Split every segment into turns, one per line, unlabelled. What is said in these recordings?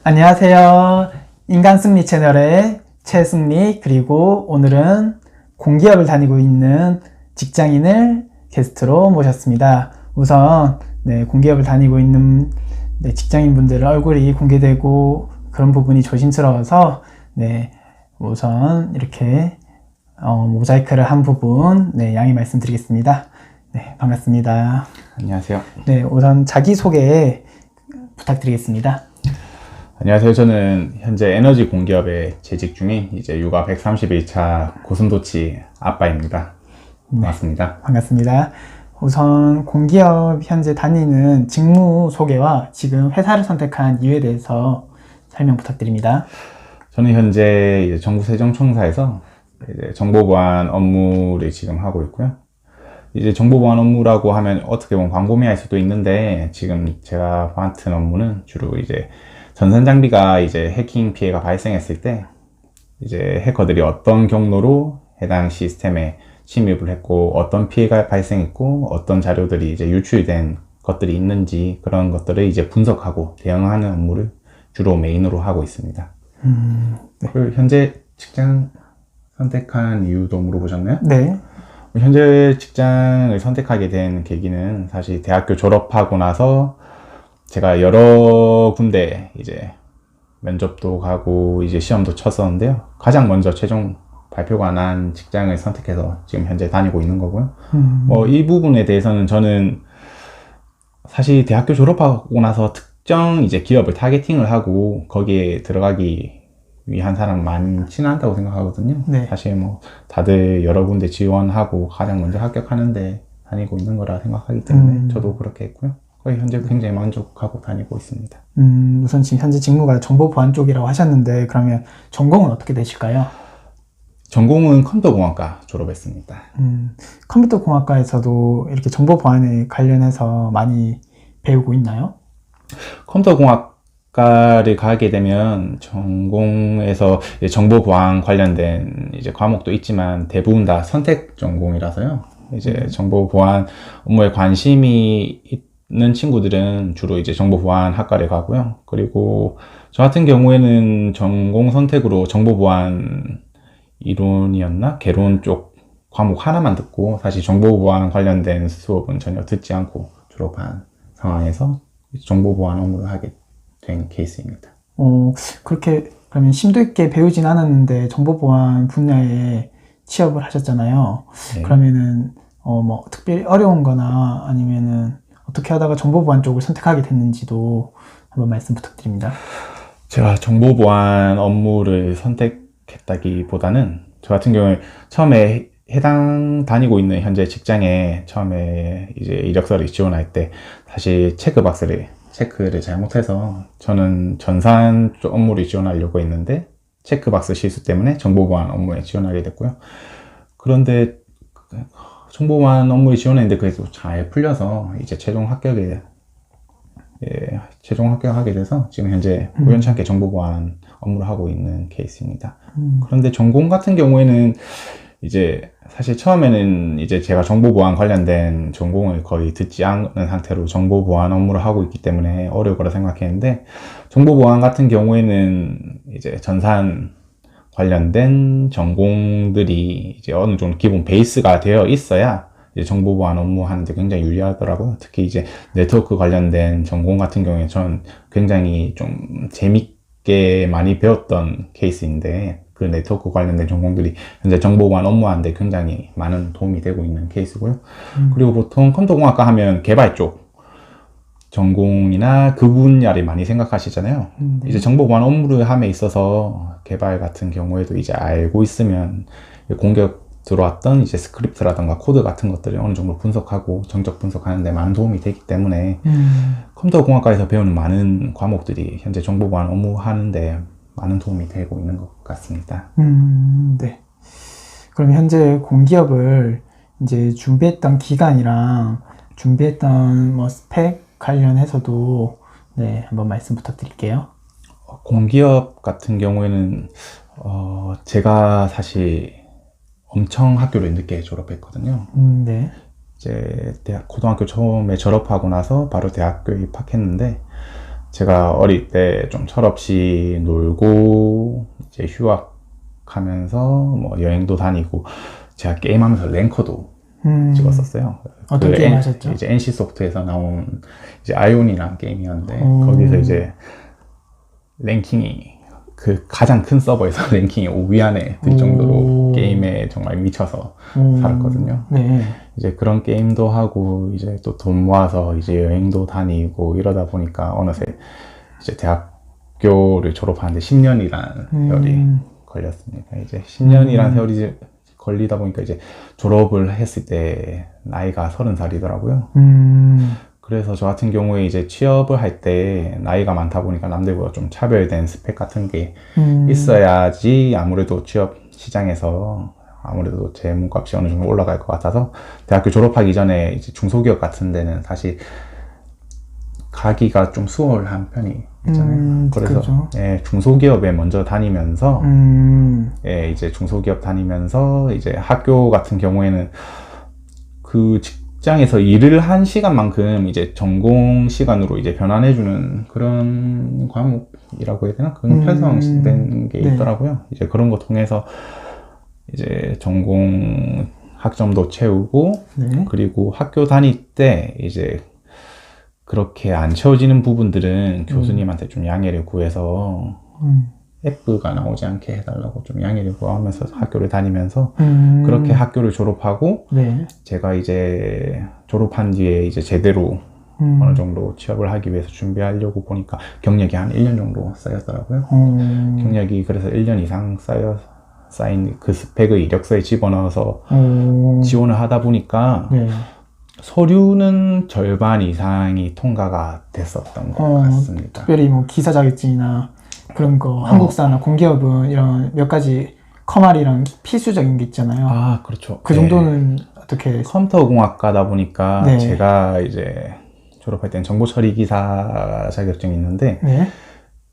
안녕하세요. 인간승리 채널의 최승리, 그리고 오늘은 공기업을 다니고 있는 직장인을 게스트로 모셨습니다. 우선 공기업을 다니고 있는 직장인분들 얼굴이 공개되고 그런 부분이 조심스러워서 우선 이렇게 모자이크를 한 부분 양해 말씀드리겠습니다. 반갑습니다.
안녕하세요.
우선 자기소개 부탁드리겠습니다.
안녕하세요. 저는 현재 에너지 공기업에 재직 중인 이제 육아 131차 고슴도치 아빠입니다. 반갑습니다.
반갑습니다. 우선 공기업 현재 다니는 직무 소개와 지금 회사를 선택한 이유에 대해서 설명 부탁드립니다.
저는 현재 이제 정부 세종청사에서 이제 정보보안 업무를 지금 하고 있고요. 이제 정보보안 업무라고 하면 어떻게 보면 광범위할 수도 있는데, 지금 제가 맡은 업무는 주로 이제 전산 장비가 이제 해킹 피해가 발생했을 때 이제 해커들이 어떤 경로로 해당 시스템에 침입을 했고 어떤 피해가 발생했고 어떤 자료들이 이제 유출된 것들이 있는지, 그런 것들을 이제 분석하고 대응하는 업무를 주로 메인으로 하고 있습니다. 그리고 현재 직장 선택한 이유도 물어보셨나요?
네.
현재 직장을 선택하게 된 계기는 사실 대학교 졸업하고 나서 제가 여러 군데 이제 면접도 가고 이제 시험도 쳤었는데요. 가장 먼저 최종 발표가 난 직장을 선택해서 지금 현재 다니고 있는 거고요. 이 부분에 대해서는 저는 사실 대학교 졸업하고 나서 특정 이제 기업을 타겟팅을 하고 거기에 들어가기 위한 사람 많지는 않다고 생각하거든요. 사실 다들 여러 군데 지원하고 가장 먼저 합격하는데 다니고 있는 거라 생각하기 때문에 저도 그렇게 했고요. 거의 현재 굉장히 만족하고 다니고 있습니다.
우선 지금 현재 직무가 정보보안 쪽이라고 하셨는데, 그러면 전공은 어떻게 되실까요?
전공은 컴퓨터공학과 졸업했습니다.
컴퓨터공학과에서도 이렇게 정보보안에 관련해서 많이 배우고 있나요?
컴퓨터공학과를 가게 되면 전공에서 정보보안 관련된 이제 과목도 있지만 대부분 다 선택 전공이라서요. 이제 정보보안 업무에 관심이 있는 친구들은 주로 이제 정보보안 학과를 가고요. 그리고 저 같은 경우에는 전공 선택으로 정보보안 이론이었나? 개론 쪽 과목 하나만 듣고 사실 정보보안 관련된 수업은 전혀 듣지 않고 졸업한 상황에서 정보보안 업무를 하게 된 케이스입니다.
그렇게 그러면 심도 있게 배우진 않았는데 정보보안 분야에 취업을 하셨잖아요.
네.
그러면은 특별히 어려운 거나 아니면은 어떻게 하다가 정보보안 쪽을 선택하게 됐는지도 한번 말씀 부탁드립니다.
제가 정보보안 업무를 선택했다기보다는 저 같은 경우에 처음에 해당 다니고 있는 현재 직장에 처음에 이제 이력서를 지원할 때 사실 체크를 잘못해서 저는 전산 쪽 업무를 지원하려고 했는데 체크박스 실수 때문에 정보보안 업무에 지원하게 됐고요. 그런데 정보보안 업무에 지원했는데 그게 잘 풀려서 이제 최종 합격하게 돼서 지금 현재 우연찮게 정보보안 업무를 하고 있는 케이스입니다. 그런데 전공 같은 경우에는 이제 사실 처음에는 이제 제가 정보보안 관련된 전공을 거의 듣지 않은 상태로 정보보안 업무를 하고 있기 때문에 어려울 거라 생각했는데, 정보보안 같은 경우에는 이제 전산 관련된 전공들이 이제 어느 정도 기본 베이스가 되어 있어야 이제 정보보안 업무 하는데 굉장히 유리하더라고요. 특히 이제 네트워크 관련된 전공 같은 경우에 저는 굉장히 좀 재밌게 많이 배웠던 케이스인데, 그 네트워크 관련된 전공들이 현재 정보보안 업무하는데 굉장히 많은 도움이 되고 있는 케이스고요. 그리고 보통 컴퓨터공학과 하면 개발 쪽 전공이나 그 분야를 많이 생각하시잖아요. 이제 정보보안 업무를 함에 있어서 개발 같은 경우에도 이제 알고 있으면 공격 들어왔던 이제 스크립트라든가 코드 같은 것들을 어느 정도 분석하고 정적 분석하는 데 많은 도움이 되기 때문에 컴퓨터공학과에서 배우는 많은 과목들이 현재 정보보안 업무 하는데 많은 도움이 되고 있는 것 같습니다.
네. 그럼 현재 공기업을 이제 준비했던 기간이랑 준비했던 스펙 관련해서도 한번 말씀 부탁드릴게요.
공기업 같은 경우에는 제가 사실 엄청 학교를 늦게 졸업했거든요.
네.
이제 고등학교 처음에 졸업하고 나서 바로 대학교에 입학했는데 제가 어릴 때 좀 철없이 놀고 이제 휴학하면서 뭐 여행도 다니고 제가 게임하면서 랭커도 찍었었어요.
어떤 게임 하셨죠?
이제 NC 소프트에서 나온 이제 아이온이라는 게임이었는데
오.
거기서 이제 랭킹이 그 가장 큰 서버에서 랭킹이 5위 안에 들 정도로
오.
게임에 정말 미쳐서 살았거든요.
네.
이제 그런 게임도 하고 이제 또 돈 모아서 이제 여행도 다니고 이러다 보니까 어느새 이제 대학교를 졸업하는데 10년이란 세월이 걸렸습니다. 이제 10년이란 세월이 걸리다 보니까 이제 졸업을 했을 때 나이가 30살이더라고요. 그래서 저 같은 경우에 이제 취업을 할 때 나이가 많다 보니까 남들보다 좀 차별된 스펙 같은 게 있어야지 아무래도 취업 시장에서 아무래도 제 몸값이 어느 정도 올라갈 것 같아서 대학교 졸업하기 전에 이제 중소기업 같은 데는 사실 가기가 좀 수월한 편이 있잖아요. 그래서
그렇죠.
예, 중소기업에 먼저 다니면서 예, 이제 중소기업 다니면서 이제 학교 같은 경우에는 그 직장에서 일을 한 시간만큼 이제 전공 시간으로 이제 변환해주는 그런 과목이라고 해야 되나? 그런 편성된 게
네.
있더라고요. 이제 그런 거 통해서 이제 전공 학점도 채우고
네.
그리고 학교 다닐 때 이제 그렇게 안 채워지는 부분들은 교수님한테 좀 양해를 구해서 F가 나오지 않게 해달라고 좀 양해를 구하면서 학교를 다니면서 그렇게 학교를 졸업하고
네.
제가 이제 졸업한 뒤에 이제 제대로 어느 정도 취업을 하기 위해서 준비하려고 보니까 경력이 한 1년 정도 쌓였더라고요. 경력이 그래서 1년 이상 쌓인 그 스펙을 이력서에 집어넣어서 지원을 하다 보니까
네.
서류는 절반 이상이 통과가 됐었던 것 같습니다.
특별히 뭐 기사 자격증이나 그런 거 한국사나 공기업은 이런 몇 가지 커말이랑 필수적인 게 있잖아요.
아, 그렇죠.
그 정도는 어떻게?
컴퓨터공학과다 보니까
네.
제가 이제 졸업할 땐 정보처리기사 자격증이 있는데
네.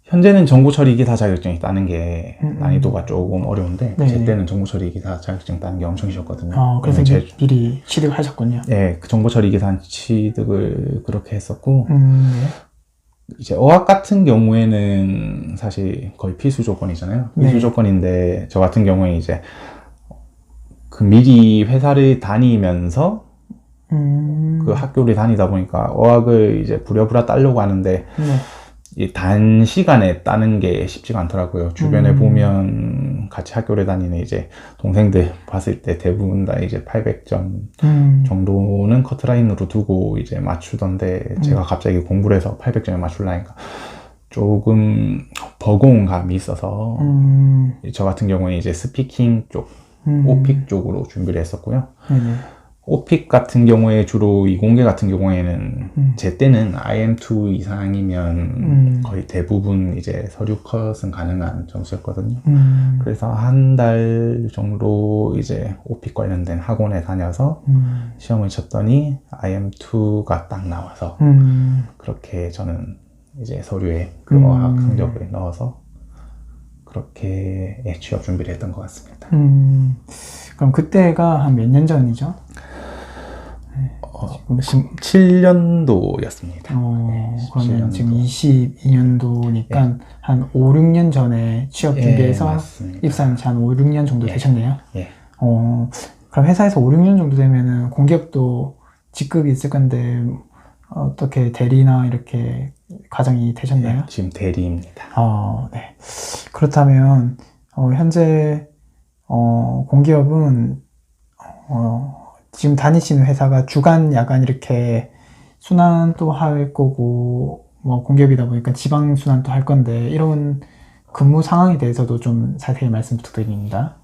현재는 정보처리기사 자격증이 따는 게 난이도가 조금 어려운데
네.
제 때는 정보처리기사 자격증 따는 게 엄청 쉬웠거든요.
그래서 이제 미리 취득하셨군요.
예, 그 정보처리기사 취득을 그렇게 했었고
네.
이제 어학 같은 경우에는 사실 거의 필수 조건이잖아요. 필수
네.
조건인데 저 같은 경우에 이제 그 미리 회사를 다니면서 그 학교를 다니다 보니까 어학을 이제 부랴부랴 따려고 하는데
네.
이 단시간에 따는 게 쉽지가 않더라고요. 주변에 보면 같이 학교를 다니는 이제 동생들 봤을 때 대부분 다 이제 800점 정도는 커트라인으로 두고 이제 맞추던데 제가 갑자기 공부를 해서 800점에 맞추려니까 조금 버거운 감이 있어서 저 같은 경우에 이제 스피킹 쪽, 오픽 쪽으로 준비를 했었고요.
네네.
오픽 같은 경우에 주로 이공계 같은 경우에는 제 때는 IM2 이상이면 거의 대부분 이제 서류 컷은 가능한 점수였거든요. 그래서 한 달 정도 이제 오픽 관련된 학원에 다녀서 시험을 쳤더니 IM2가 딱 나와서 그렇게 저는 이제 서류에 그 어학 성적을 넣어서 그렇게 취업 준비를 했던 것 같습니다.
그럼 그때가 한 몇 년 전이죠?
17년도였습니다.
그러면 지금 22년도니까 한 5, 6년 전에 취업 준비해서
맞습니다.
입사한 지 한 5, 6년 정도 되셨네요.
예.
그럼 회사에서 5, 6년 정도 되면은 공기업도 직급이 있을 건데 어떻게 대리나 이렇게 과정이 되셨나요?
지금 대리입니다.
네. 그렇다면 현재 공기업은 지금 다니시는 회사가 주간, 야간 이렇게 순환도 할 거고 뭐 공기업이다 보니까 지방 순환도 할 건데 이런 근무 상황에 대해서도 좀 자세히 말씀 부탁드립니다.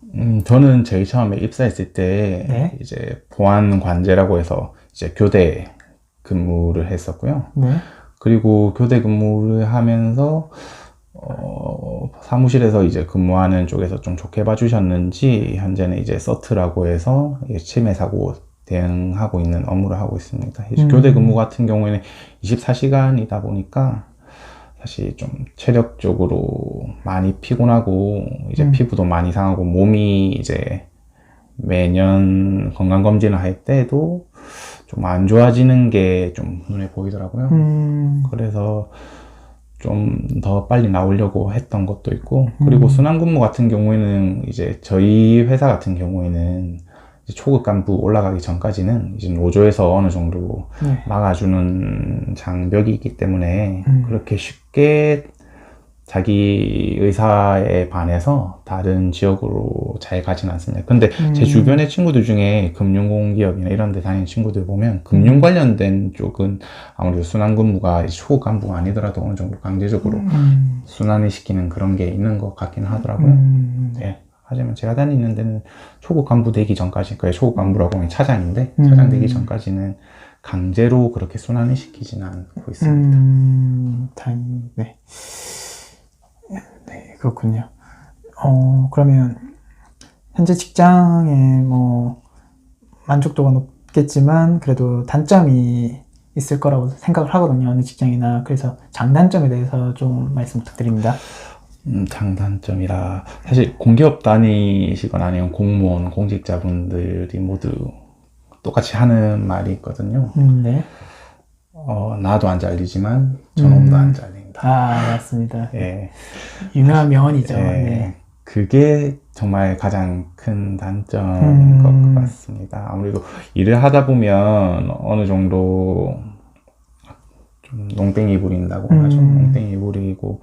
저는 제일 처음에 입사했을 때
네.
이제 보안관제라고 해서 이제 교대 근무를 했었고요.
네.
그리고 교대 근무를 하면서 사무실에서 이제 근무하는 쪽에서 좀 좋게 봐주셨는지 현재는 이제 서트라고 해서 치매 사고 대응하고 있는 업무를 하고 있습니다. 이제 교대 근무 같은 경우에는 24시간이다 보니까 사실 좀 체력적으로 많이 피곤하고 이제 피부도 많이 상하고 몸이 이제 매년 건강검진을 할 때도 좀 안 좋아지는 게 좀 눈에 보이더라고요. 그래서 좀 더 빨리 나오려고 했던 것도 있고, 그리고 순환근무 같은 경우에는 이제 저희 회사 같은 경우에는 이제 초급 간부 올라가기 전까지는 이제 노조에서 어느 정도
네.
막아주는 장벽이 있기 때문에 그렇게 쉽게 자기 의사에 반해서 다른 지역으로 잘 가진 않습니다. 근데 제 주변의 친구들 중에 금융공기업이나 이런 데 다니는 친구들 보면 금융 관련된 쪽은 아무래도 순환근무가 이제 초급 간부가 아니더라도 어느 정도 강제적으로 순환을 시키는 그런 게 있는 것 같긴 하더라고요. 네. 하지만 제가 다니는 데는 초급 간부 되기 전까지, 그래 초급 간부라고 하면 차장인데 차장 되기 전까지는 강제로 그렇게 순환을 시키지는 않고 있습니다.
다행히, 네. 네, 그렇군요. 그러면 현재 직장에 뭐 만족도가 높겠지만 그래도 단점이 있을 거라고 생각을 하거든요. 어느 직장이나. 그래서 장단점에 대해서 좀 말씀 부탁드립니다.
장단점이라 사실 공기업 다니시거나 아니면 공무원, 공직자분들이 모두 똑같이 하는 말이 있거든요.
네.
나도 안 잘리지만 저놈도 안 잘린다.
맞습니다.
예.
유명한 명언이죠.
예.
네.
그게 정말 가장 큰 단점인 것 같습니다. 아무래도 일을 하다 보면 어느 정도 좀 농땡이 부린다고 하죠. 농땡이 부리고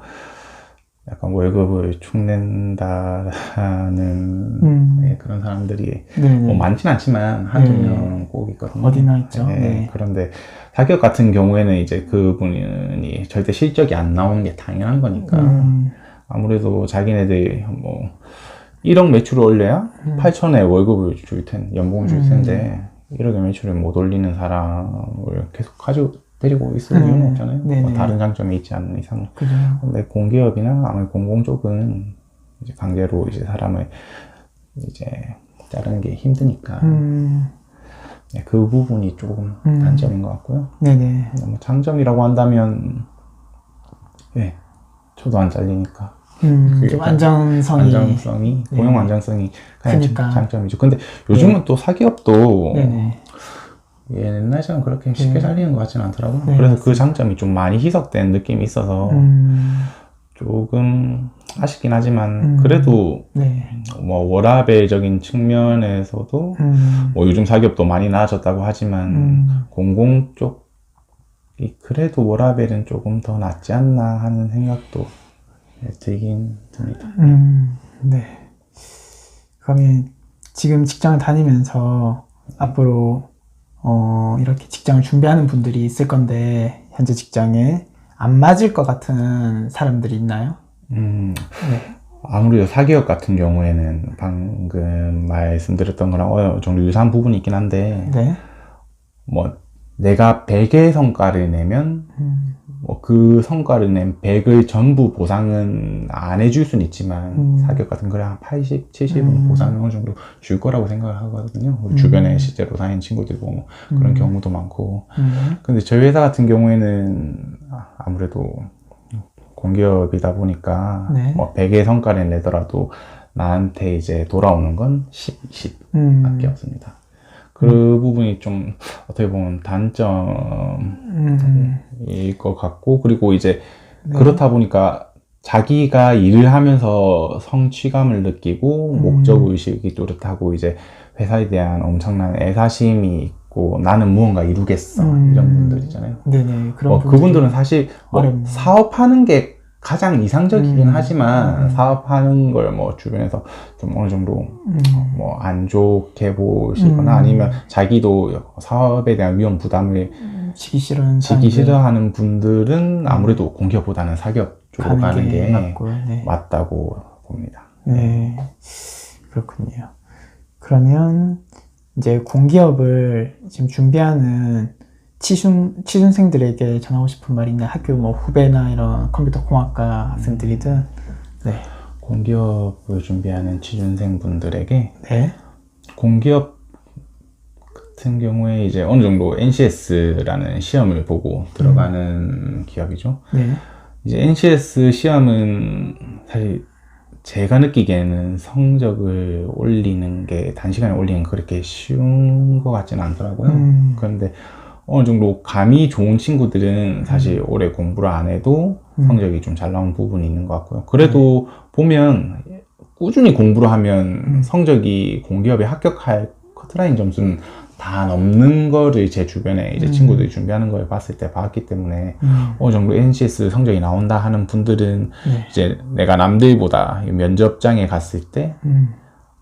약간 월급을 축낸다는 네, 그런 사람들이 뭐 많진 않지만 한두 명 꼭 있거든요.
어디나 있죠.
네,
네.
그런데 사기업 같은 경우에는 이제 그분이 절대 실적이 안 나오는 게 당연한 거니까 아무래도 자기네들이 뭐 1억 매출을 올려야 8천에 월급을 줄 텐데, 연봉을 줄 텐데 1억의 매출을 못 올리는 사람을 계속 데리고 있을 이유는 없잖아요. 뭐 다른 장점이 있지 않는 이상.
그죠.
근데 공기업이나 아무래도 공공 쪽은 이제 강제로 이제 사람을 이제 자르는 게 힘드니까. 네, 그 부분이 조금 단점인 것 같고요.
네네.
뭐 장점이라고 한다면, 네, 저도 안 잘리니까.
좀 안정성이.
고용 안정성이
그러니까.
장점이죠. 근데 요즘은 또 사기업도
네네.
옛날처럼 그렇게 쉽게 잘리는 것 같지는 않더라고요.
네,
그래서 그 장점이 좀 많이 희석된 느낌이 있어서 조금 아쉽긴 하지만 그래도
네.
뭐 워라밸적인 측면에서도 뭐 요즘 사기업도 많이 나아졌다고 하지만 공공 쪽이 그래도 워라밸은 조금 더 낫지 않나 하는 생각도 들긴 듭니다.
네. 그러면 지금 직장을 다니면서 앞으로 이렇게 직장을 준비하는 분들이 있을 건데 현재 직장에 안 맞을 것 같은 사람들이 있나요?
네.
네.
아무래도 사기업 같은 경우에는 방금 말씀드렸던 거랑 어느 정도 유사한 부분이 있긴 한데
네.
뭐 내가 100의 성과를 내면 뭐 그 성과를 낸 100을 전부 보상은 안 해줄 수는 있지만 사기업 같은 거래 한 80, 70은 보상을 어느 정도 줄 거라고 생각을 하거든요. 우리 주변에 실제로 다니는 친구들 보면 그런 경우도 많고. 근데 저희 회사 같은 경우에는 아무래도 공기업이다 보니까
네.
뭐 100의 성과를 내더라도 나한테 이제 돌아오는 건 10, 20밖에 없습니다. 그 부분이 좀 어떻게 보면 단점일 것 같고, 그리고 이제 그렇다 보니까 자기가 일을 하면서 성취감을 느끼고 목적의식이 또렷하고 이제 회사에 대한 엄청난 애사심이 있고 나는 무언가 이루겠어 이런 분들이잖아요.
네네. 그런
그분들은 사실 뭐 사업하는 게 가장 이상적이긴 하지만 사업하는 걸 뭐 주변에서 좀 어느 정도 뭐 안 좋게 보시거나 아니면 자기도 사업에 대한 위험 부담을 지기 싫어하는 분들은 아무래도 공기업보다는 사기업 쪽으로 가는 게
맞고, 네.
맞다고 봅니다.
네. 그렇군요. 그러면 이제 공기업을 지금 준비하는 취준생들에게 전하고 싶은 말이 있나요? 학교 뭐 후배나 이런 컴퓨터 공학과 학생들이든. 네.
공기업을 준비하는 취준생 분들에게
네.
공기업 같은 경우에 이제 어느 정도 NCS라는 시험을 보고 들어가는 기업이죠.
네.
이제 NCS 시험은 사실 제가 느끼기에는 성적을 올리는 게 단시간에 올리는 게 그렇게 쉬운 것 같지는 않더라고요. 그런데 어느 정도 감이 좋은 친구들은 사실 오래 공부를 안 해도 성적이 좀 잘 나온 부분이 있는 것 같고요. 그래도 보면 꾸준히 공부를 하면 성적이 공기업에 합격할 커트라인 점수는 다 넘는 거를 제 주변에 이제 친구들이 준비하는 걸 봤을 때 봤기 때문에 어느 정도 NCS 성적이 나온다 하는 분들은
네.
이제 내가 남들보다 면접장에 갔을 때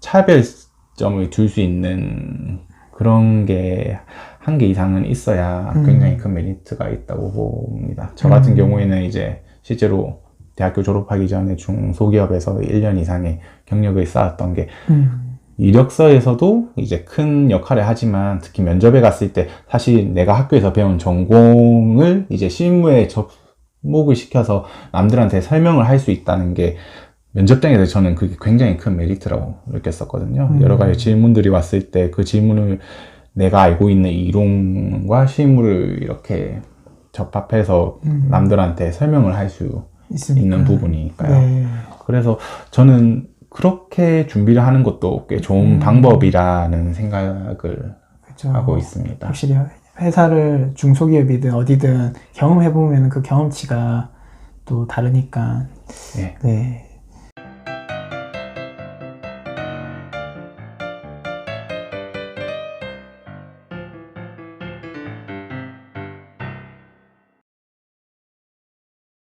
차별점을 둘 수 있는 그런 게 한 개 이상은 있어야 굉장히 큰 메리트가 있다고 봅니다. 저 같은 경우에는 이제 실제로 대학교 졸업하기 전에 중소기업에서 1년 이상의 경력을 쌓았던 게 이력서에서도 이제 큰 역할을 하지만 특히 면접에 갔을 때 사실 내가 학교에서 배운 전공을 이제 실무에 접목을 시켜서 남들한테 설명을 할 수 있다는 게 면접장에서 저는 그게 굉장히 큰 메리트라고 느꼈었거든요. 여러 가지 질문들이 왔을 때 그 질문을 내가 알고 있는 이론과 실무를 이렇게 접합해서 남들한테 설명을 할 수 있는 부분이니까요.
네.
그래서 저는 그렇게 준비를 하는 것도 꽤 좋은 방법이라는 생각을
그렇죠.
하고 있습니다.
확실히 회사를 중소기업이든 어디든 경험해보면 그 경험치가 또 다르니까.
네.
네.